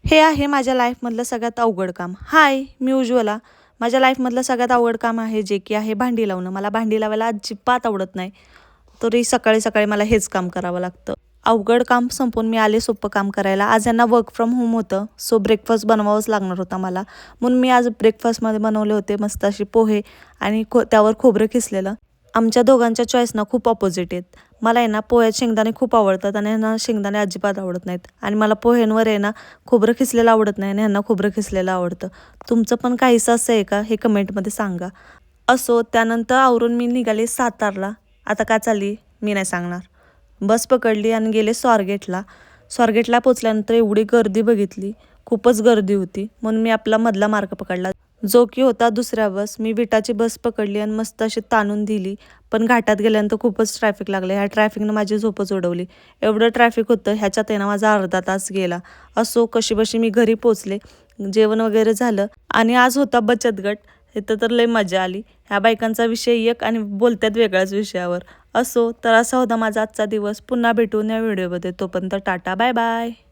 हे आहे माझ्या लाईफमधलं सगळ्यात अवघड काम. हाय, मी उज्ज्वला. माझ्या लाईफमधलं सगळ्यात अवघड काम आहे जे की आहे भांडी लावणं. मला भांडी लावायला अजिबात आवडत नाही. तरी सकाळी सकाळी मला हेच काम करावं लागतं. अवघड काम संपवून मी आले सोपं काम करायला. आज यांना वर्क फ्रॉम होम होतं, सो ब्रेकफास्ट बनवावंच लागणार होता मला. म्हणून मी आज ब्रेकफास्टमध्ये बनवले होते मस्त असे पोहे आणि त्यावर खोबरं किसलेलं. आमच्या दोघांच्या चॉईसना खूप ऑपोजिट आहेत. मला आहे ना पोह्यात शेंगदाणे खूप आवडतात आणि ह्यांना शेंगदाणे अजिबात आवडत नाहीत. आणि मला पोह्यांवर आहे ना खोबरं खिसलेलं आवडत नाही आणि ह्यांना खोबरं खिसलेलं आवडतं. तुमचं पण काहीसं असं आहे का हे कमेंटमध्ये सांगा. असो, त्यानंतर आवरून मी निघाले सातारला. आता का चालली मी नाही सांगणार. बस पकडली आणि गेले स्वारगेटला. स्वारगेटला पोचल्यानंतर एवढी गर्दी बघितली, खूपच गर्दी होती. म्हणून मी आपला मधला मार्ग पकडला, जो की होता दुसऱ्या बस. मी विटाची बस पकडली आणि मस्त अशी ताणून दिली. पण घाटात गेल्यानंतर खूपच ट्रॅफिक लागलं. ह्या ट्रॅफिकनं माझी झोपच उडवली. एवढं ट्रॅफिक होतं, ह्याच्यात आहे ना माझा अर्धा तास गेला. असो, कशीबशी मी घरी पोचले. जेवण वगैरे झालं आणि आज होता बचत गट. इथं तर लय मजा आली. ह्या बायकांचा विषय एक आणि बोलतात वेगळ्याच विषयावर. असो, तर असा होता माझा आजचा दिवस. पुन्हा भेटू या व्हिडिओमध्ये. तोपर्यंत टाटा, बाय बाय.